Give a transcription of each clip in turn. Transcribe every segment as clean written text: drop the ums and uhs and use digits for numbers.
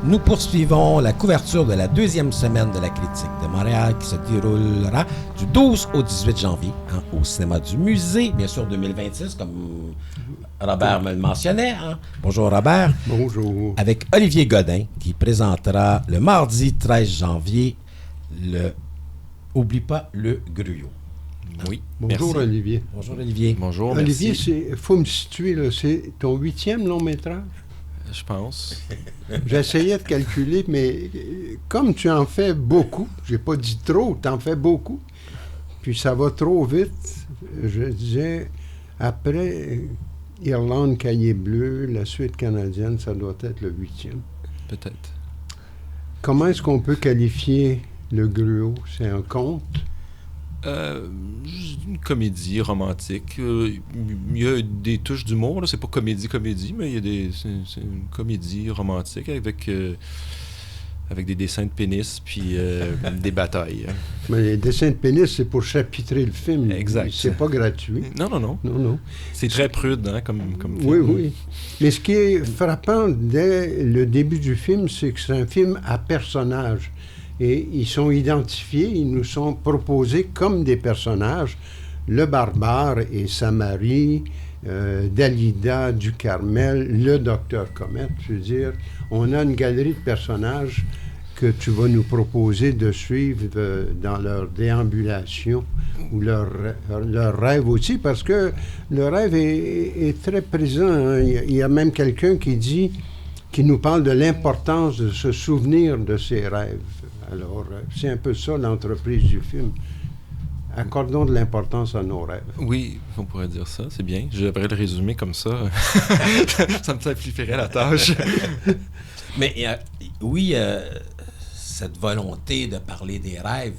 Nous poursuivons la couverture de la deuxième semaine de la critique de Montréal qui se déroulera du 12 au 18 janvier au cinéma du musée, bien sûr 2026, comme Robert me le mentionnait. Bonjour Robert. Bonjour. Avec Olivier Godin qui présentera le mardi 13 janvier Oublie pas le Gruau. Oui. Bonjour merci. Olivier. Bonjour Olivier. Bonjour, Olivier, merci. il faut me situer, là, c'est ton 8e long métrage? Je pense. J'essayais de calculer, mais comme tu en fais beaucoup, j'ai pas dit trop, tu en fais beaucoup, puis ça va trop vite, je disais, après Irlande, Cahier bleu, la suite canadienne, ça doit être le 8e. Peut-être. Comment est-ce qu'on peut qualifier le Gruau? C'est un conte? Une comédie romantique. Il y a des touches d'humour, là. C'est pas comédie, mais c'est une comédie romantique avec des dessins de pénis puis des batailles. Mais les dessins de pénis, c'est pour chapitrer le film. Exact. C'est pas gratuit. Non. Non. C'est très prude, hein, comme film. Oui. Mais ce qui est frappant dès le début du film, c'est que c'est un film à personnages. Et ils sont identifiés, ils nous sont proposés comme des personnages. Le barbare et Samari, Dalida du Carmel, le docteur Comet. Je veux dire, on a une galerie de personnages que tu vas nous proposer de suivre dans leur déambulation ou leur rêve aussi, parce que le rêve est très présent. Hein. Il y a même quelqu'un qui nous parle de l'importance de se souvenir de ses rêves. Alors, c'est un peu ça l'entreprise du film. Accordons de l'importance à nos rêves. Oui, on pourrait dire ça, c'est bien. Je devrais le résumer comme ça. Ça me simplifierait la tâche. Mais oui, cette volonté de parler des rêves,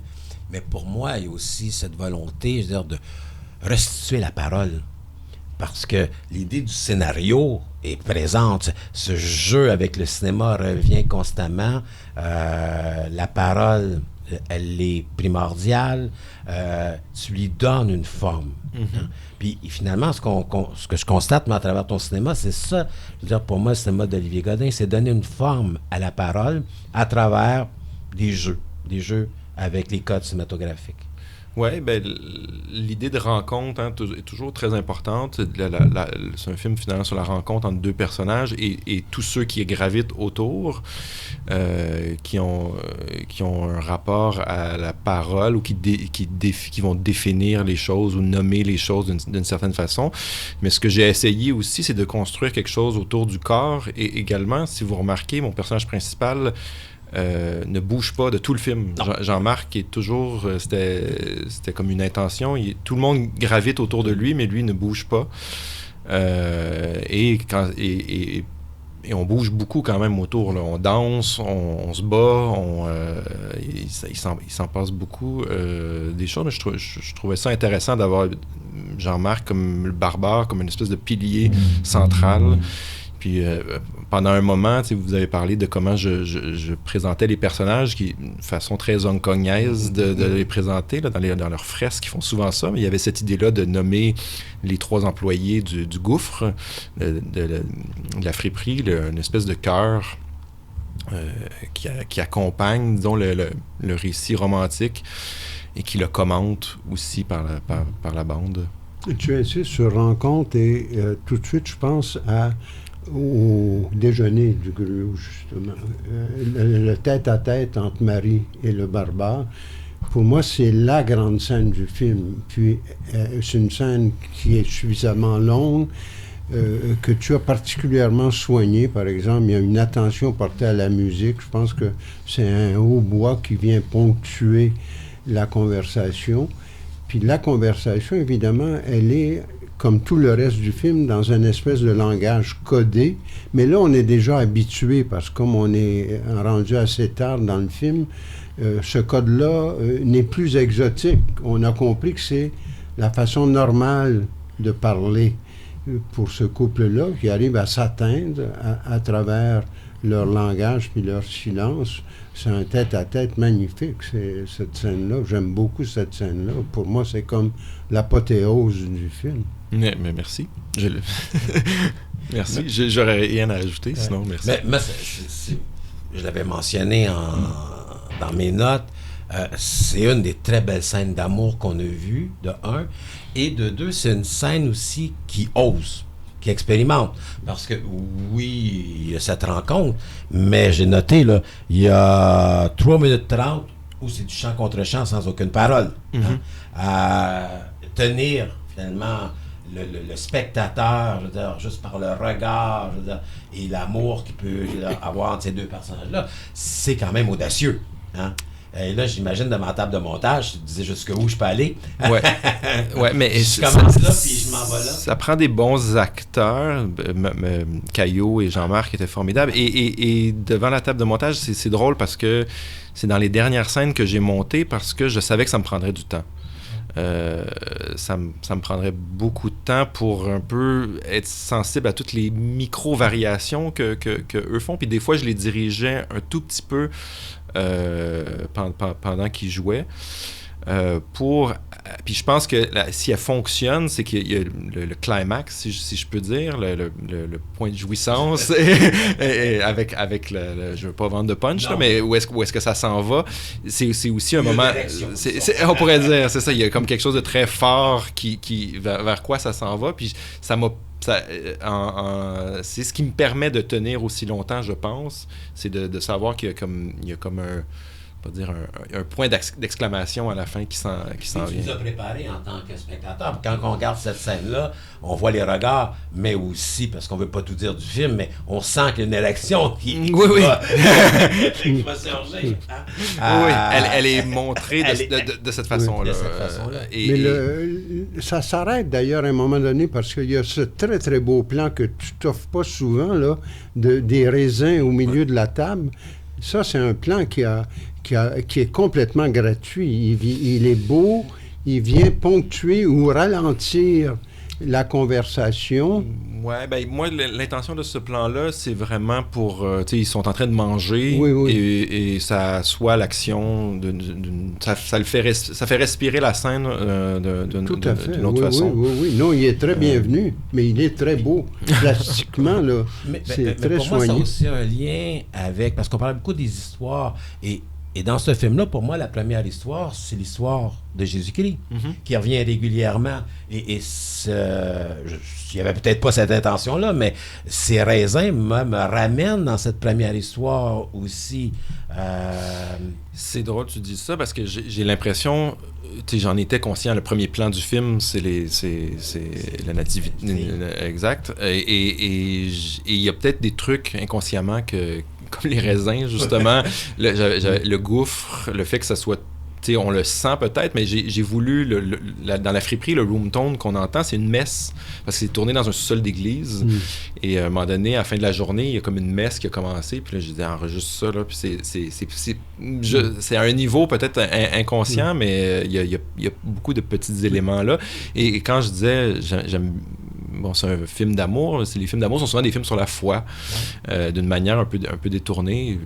mais pour moi, il y a aussi cette volonté, je veux dire, de restituer la parole. Parce que l'idée du scénario est présente. Ce jeu avec le cinéma revient constamment. La parole, elle est primordiale. Tu lui donnes une forme. Mm-hmm. Puis finalement, ce que je constate moi, à travers ton cinéma, c'est ça. Je veux dire, pour moi, le cinéma d'Olivier Godin, c'est donner une forme à la parole à travers des jeux avec les codes cinématographiques. Oui, ben, l'idée de rencontre est toujours très importante. C'est un film finalement sur la rencontre entre deux personnages et tous ceux qui gravitent autour, qui ont un rapport à la parole ou qui vont définir les choses ou nommer les choses d'une certaine façon. Mais ce que j'ai essayé aussi, c'est de construire quelque chose autour du corps. Et également, si vous remarquez, mon personnage principal ne bouge pas de tout le film. Jean-Marc est toujours... C'était comme une intention. Tout le monde gravite autour de lui, mais lui ne bouge pas. Et on bouge beaucoup quand même autour. Là. On danse, on se bat, il s'en passe beaucoup des choses. Mais je trouvais ça intéressant d'avoir Jean-Marc comme le barbare, comme une espèce de pilier central. Puis pendant un moment, vous avez parlé de comment je présentais les personnages, qui une façon très hongkongaise de les présenter là, dans leurs fresques, qui font souvent ça. Mais il y avait cette idée-là de nommer les 3 employés du gouffre, de la friperie, une espèce de chœur qui accompagne, disons, le récit romantique et qui le commente aussi par la bande. Tu insistes sur rencontre et tout de suite, je pense au déjeuner du Gruau, justement. Le tête-à-tête entre Marie et le barbare, pour moi, c'est la grande scène du film. Puis, c'est une scène qui est suffisamment longue, que tu as particulièrement soignée. Par exemple, il y a une attention portée à la musique. Je pense que c'est un hautbois qui vient ponctuer la conversation. Puis la conversation, évidemment, elle est, comme tout le reste du film, dans une espèce de langage codé. Mais là, on est déjà habitué, parce que comme on est rendu assez tard dans le film, ce code-là n'est plus exotique. On a compris que c'est la façon normale de parler pour ce couple-là, qui arrive à s'atteindre à travers leur langage puis leur silence. C'est un tête-à-tête magnifique, cette scène-là. J'aime beaucoup cette scène-là. Pour moi, c'est comme l'apothéose du film. Mais merci. Merci. J'aurais rien à ajouter, sinon merci. Mais je l'avais mentionné dans mes notes, c'est une des très belles scènes d'amour qu'on a vues, de un. Et de deux, c'est une scène aussi qui ose, qui expérimente. Parce que, oui, il y a cette rencontre, mais j'ai noté, là, il y a 3 minutes 30 où c'est du chant contre chant sans aucune parole. Hein, à tenir, finalement, le spectateur, je veux dire, juste par le regard, je veux dire, et l'amour qu'il peut avoir entre ces deux personnages-là, c'est quand même audacieux. Hein? Et là, j'imagine de ma table de montage, je disais jusqu'où je peux aller. Ouais, mais je commence là, puis je m'en vais là. Ça prend des bons acteurs. Caillot et Jean-Marc étaient formidables. Et devant la table de montage, c'est drôle parce que c'est dans les dernières scènes que j'ai montées parce que je savais que ça me prendrait du temps. Ça me prendrait beaucoup de temps pour un peu être sensible à toutes les micro-variations que eux font. Puis des fois, je les dirigeais un tout petit peu pendant qu'ils jouaient. Puis je pense que si elle fonctionne, c'est qu'il y a le climax, si je peux dire, le point de jouissance, et avec je veux pas vendre de punch, là, mais où est-ce que ça s'en va, c'est aussi un moment, on pourrait dire, c'est ça, il y a comme quelque chose de très fort vers quoi ça s'en va, puis ça m'a c'est ce qui me permet de tenir aussi longtemps, je pense, c'est de savoir qu'il y a comme un point d'exclamation à la fin qui s'en vient. Tu nous as préparé en tant que spectateur. Quand on regarde cette scène-là, on voit les regards, mais aussi, parce qu'on ne veut pas tout dire du film, mais on sent qu'il y a une érection qui va surgir. Oui, elle est montrée de cette façon-là. De cette façon-là. Mais ça s'arrête d'ailleurs à un moment donné parce qu'il y a ce très très beau plan que tu t'offres pas souvent, là, des raisins au milieu de la table. Ça, c'est un plan qui est complètement gratuit. Il est beau, il vient ponctuer ou ralentir la conversation. Ouais, ben moi, l'intention de ce plan-là, c'est vraiment pour... tu sais, ils sont en train de manger et ça assoit l'action ça fait respirer la scène d'une autre façon. Oui. Non, il est très bienvenu, mais il est très beau. Plastiquement, là, c'est très pour soigné. Moi, ça a aussi un lien avec... Parce qu'on parle beaucoup des histoires et dans ce film-là, pour moi, la première histoire, c'est l'histoire de Jésus-Christ, qui revient régulièrement. Et il n'y avait peut-être pas cette intention-là, mais ces raisins me ramènent dans cette première histoire aussi. C'est drôle que tu dis ça, parce que j'ai l'impression... J'en étais conscient, le premier plan du film, c'est la nativité. Exact. Et il y a peut-être des trucs inconsciemment comme les raisins, justement, le gouffre, le fait que ça soit... on le sent peut-être, mais j'ai voulu, dans la friperie, le room tone qu'on entend, c'est une messe, parce que c'est tourné dans un sous-sol d'église. Et à un moment donné, à la fin de la journée, il y a comme une messe qui a commencé, puis là, j'ai dit, enregistre ça, là, puis c'est à un niveau peut-être inconscient, mais il y a beaucoup de petits éléments là. Et quand je disais, j'aime... Bon, c'est un film d'amour. Les films d'amour sont souvent des films sur la foi, d'une manière un peu détournée.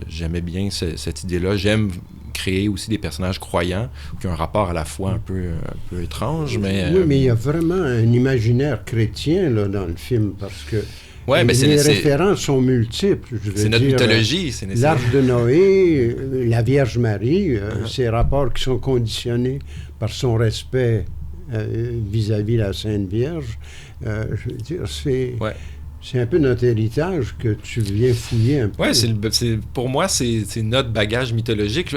J'aimais bien cette idée-là. J'aime créer aussi des personnages croyants qui ont un rapport à la foi un peu étrange. Mais, oui, mais il y a vraiment un imaginaire chrétien là, dans le film, parce que mais les références sont multiples. C'est notre mythologie. L'Arche de Noé, la Vierge Marie, ces rapports qui sont conditionnés par son respect vis-à-vis la Sainte Vierge. Je veux dire, c'est un peu notre héritage que tu viens fouiller un peu. Oui, pour moi, c'est notre bagage mythologique.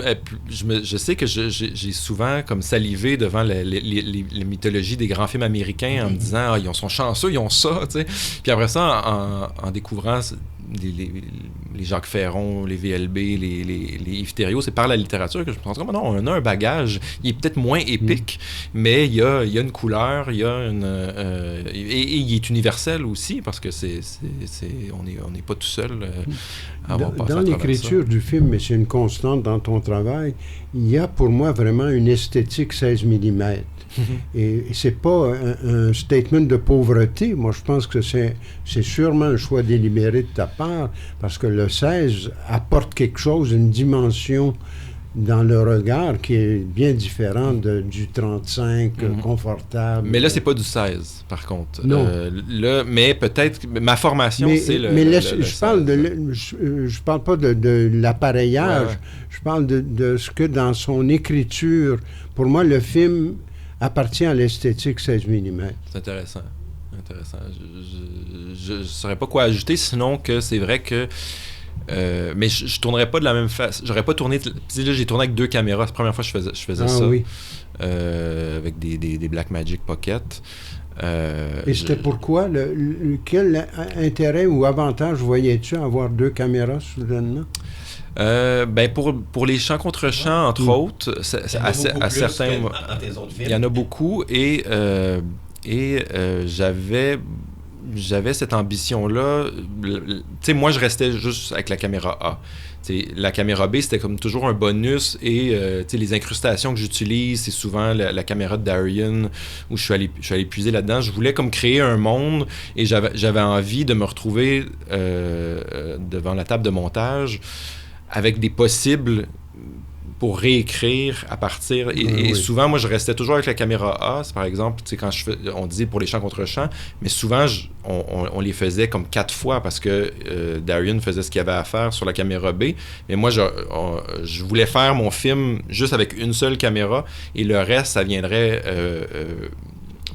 Je sais que j'ai souvent comme salivé devant les mythologies des grands films américains en me disant « ils sont chanceux, ils ont ça », tu sais. Puis après ça, en découvrant les Jacques Ferron, les VLB, les Yves Thériault, c'est par la littérature que je me pense comme non, on a un bagage, il est peut-être moins épique, mais il y a une couleur, et il est universel aussi, parce que on n'est pas tout seul à avoir passé à travers ça. Dans l'écriture du film, mais c'est une constante dans ton travail, il y a pour moi vraiment une esthétique 16 mm. Et c'est pas un statement de pauvreté. Moi, je pense que c'est sûrement un choix délibéré de ta part, parce que le 16 apporte quelque chose, une dimension dans le regard qui est bien différent du 35 confortable. Mais là, c'est pas du 16, par contre. Non. Là, mais peut-être... Ma formation, c'est le... Mais le je parle 16. je parle pas de l'appareillage. Ouais. Je parle de ce que dans son écriture, pour moi, le film appartient à l'esthétique 16 mm. C'est intéressant. Je ne saurais pas quoi ajouter, sinon que c'est vrai que... mais je tournerais pas de la même façon. J'aurais pas tourné... Là, j'ai tourné avec 2 caméras. C'est la première fois que je faisais ça. Oui. Avec des Blackmagic Pocket. Et c'était pourquoi? Quel intérêt ou avantage voyais-tu à avoir 2 caméras soudainement? Pour les chants contre chants, entre autres, à certains... Il y en a beaucoup. Et j'avais cette ambition-là. Tu sais, moi, je restais juste avec la caméra A. T'sais, la caméra B, c'était comme toujours un bonus. Et les incrustations que j'utilise, c'est souvent la caméra de Darien où je suis allé puiser là-dedans. Je voulais comme créer un monde et j'avais envie de me retrouver devant la table de montage avec des possibles pour réécrire à partir. Et souvent, moi, je restais toujours avec la caméra A. C'est par exemple, quand on disait pour les chants contre chants, mais souvent, on les faisait comme 4 fois parce que Darien faisait ce qu'il avait à faire sur la caméra B. Mais moi, je voulais faire mon film juste avec une seule caméra et le reste, ça viendrait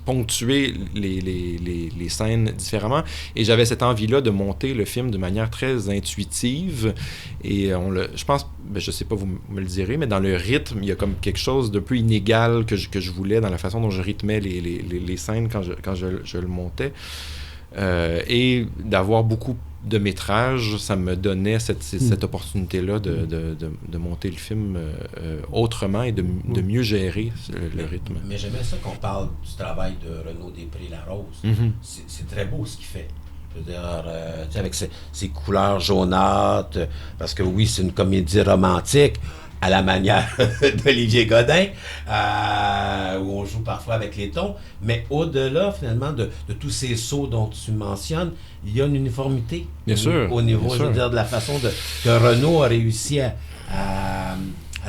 ponctuer les scènes différemment. Et j'avais cette envie-là de monter le film de manière très intuitive. Et je pense, je sais pas, vous me le direz, mais dans le rythme, il y a comme quelque chose d'un peu inégal que je voulais dans la façon dont je rythmais les scènes quand je le montais. Et d'avoir beaucoup de métrage, ça me donnait cette opportunité-là de monter le film autrement et de mieux gérer le rythme. Mais j'aimais ça qu'on parle du travail de Renaud Després-Larose. C'est très beau ce qu'il fait. Je veux dire, avec ses couleurs jaunâtres, parce que oui, c'est une comédie romantique à la manière d'Olivier Godin, où on joue parfois avec les tons, mais au-delà, finalement, de tous ces sauts dont tu mentionnes, il y a une uniformité. Bien sûr. Au niveau, bien je veux sûr. dire, de la façon que Renaud a réussi à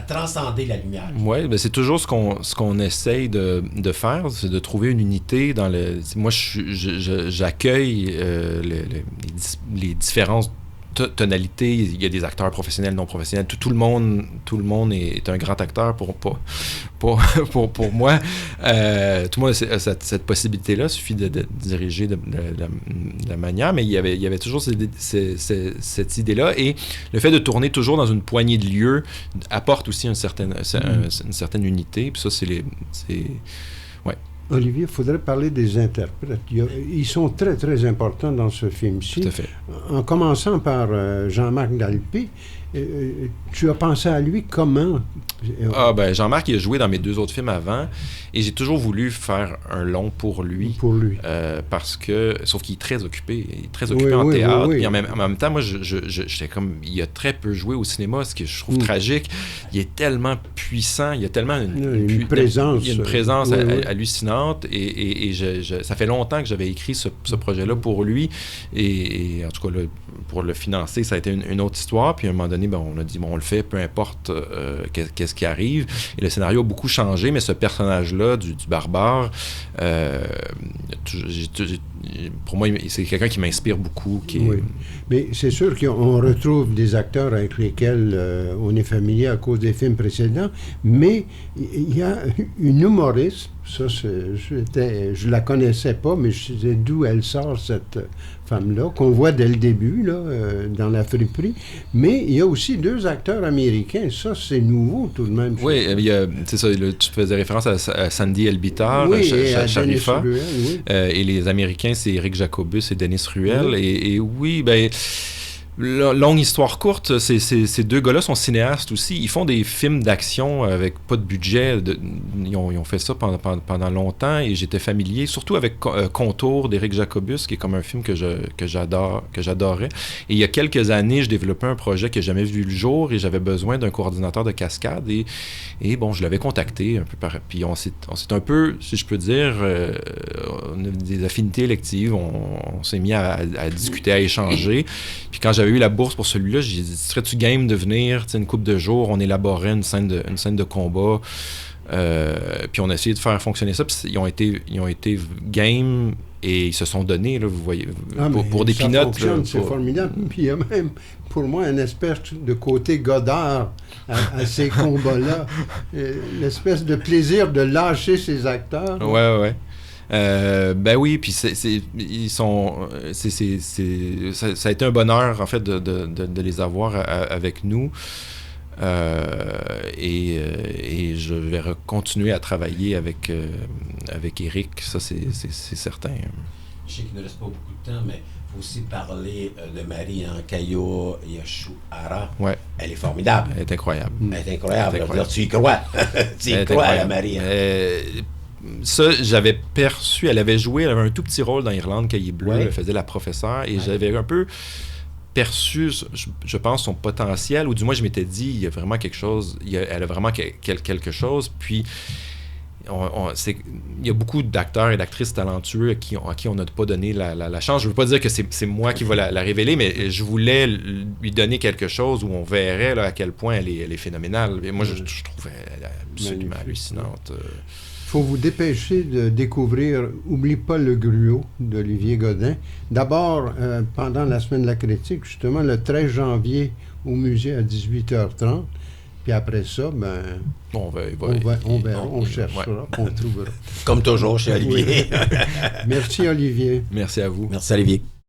transcender la lumière. Oui, ben c'est toujours ce qu'on essaye de faire, c'est de trouver une unité dans le... Moi, j'accueille les différences tonalité, il y a des acteurs professionnels, non professionnels, tout le monde est un grand acteur pour moi. Tout le monde a cette possibilité-là, il suffit de diriger de la manière, mais il y avait toujours cette idée-là, et le fait de tourner toujours dans une poignée de lieux apporte aussi une certaine unité, puis ça, ouais. Olivier, il faudrait parler des interprètes. Ils sont très, très importants dans ce film-ci. Tout à fait. En commençant par Jean-Marc Dalpé, tu as pensé à lui comment? Jean-Marc, il a joué dans mes 2 autres films avant, et j'ai toujours voulu faire un long pour lui. Parce que, sauf qu'il est très occupé. Il est très occupé en théâtre. Oui. Et en même temps, moi, j'étais comme, il a très peu joué au cinéma, ce que je trouve tragique. Il est tellement puissant, il a tellement une présence. Il y a une présence hallucinante, et ça fait longtemps que j'avais écrit ce projet-là pour lui, et en tout cas, là, pour le financer, ça a été une autre histoire. Puis à un moment donné, on a dit, on le fait, peu importe qu'est-ce qui arrive. Et le scénario a beaucoup changé, mais ce personnage-là, du barbare, pour moi, c'est quelqu'un qui m'inspire beaucoup. Oui. Mais c'est sûr qu'on retrouve des acteurs avec lesquels on est familier à cause des films précédents, mais il y a une humoriste, ça, je la connaissais pas, mais je sais d'où elle sort, cette femme-là, qu'on voit dès le début, là, dans la friperie. Mais il y a aussi 2 acteurs américains. Ça, c'est nouveau tout de même. Oui, c'est ça. Tu faisais référence à Sandy Elbitar, Sharifa. Et les Américains, c'est Eric Jacobus et Dennis Ruel. Et oui, longue histoire courte, ces 2 gars-là sont cinéastes aussi. Ils font des films d'action avec pas de budget. Ils ont fait ça pendant longtemps, et j'étais familier, surtout avec Contour d'Éric Jacobus, qui est comme un film que j'adorais. Et il y a quelques années, je développais un projet que j'ai jamais vu le jour, et j'avais besoin d'un coordinateur de cascade. Et bon, je l'avais contacté un peu puis on s'est un peu, si je peux dire, on a des affinités électives. On s'est mis à discuter, à échanger. Puis quand j'avais j'avais eu la bourse pour celui-là, j'ai dit, serais-tu game de venir, une couple de jours, on élaborait une scène de combat, puis on a essayé de faire fonctionner ça, puis ils ont été game, et ils se sont donnés, là, vous voyez, pour des peanuts. C'est formidable. Puis il y a même, pour moi, une espèce de côté Godard à ces combats-là. Une espèce de plaisir de lâcher ces acteurs. Ouais. Ben oui, puis ça a été un bonheur, en fait, de les avoir avec nous. Et je vais continuer à travailler avec Éric, ça c'est certain. Je sais qu'il ne reste pas beaucoup de temps, mais il faut aussi parler de Marie-Ancayo Yashuhara. Ouais. Elle est formidable. Elle est incroyable. Elle est incroyable. Dire, tu y crois. Tu y crois, la Marie. Ça, j'avais perçu, elle avait un tout petit rôle dans Irlande, Cahier Bleu, ouais. Elle faisait la professeure, et j'avais un peu perçu, je pense, son potentiel, ou du moins je m'étais dit, il y a vraiment quelque chose, elle a vraiment quelque chose, puis il y a beaucoup d'acteurs et d'actrices talentueux à qui on n'a pas donné la chance. Je ne veux pas dire que c'est moi qui vais la révéler, mais je voulais lui donner quelque chose où on verrait là, à quel point elle est phénoménale. Et moi, je trouvais elle absolument hallucinante. Il faut vous dépêcher de découvrir « Oublie pas le gruau » d'Olivier Godin. D'abord, pendant la semaine de la critique, justement, le 13 janvier au musée à 18h30. Puis après ça, on cherchera, on trouvera. Comme toujours chez Olivier. Oui. Merci Olivier. Merci à vous. Merci Olivier.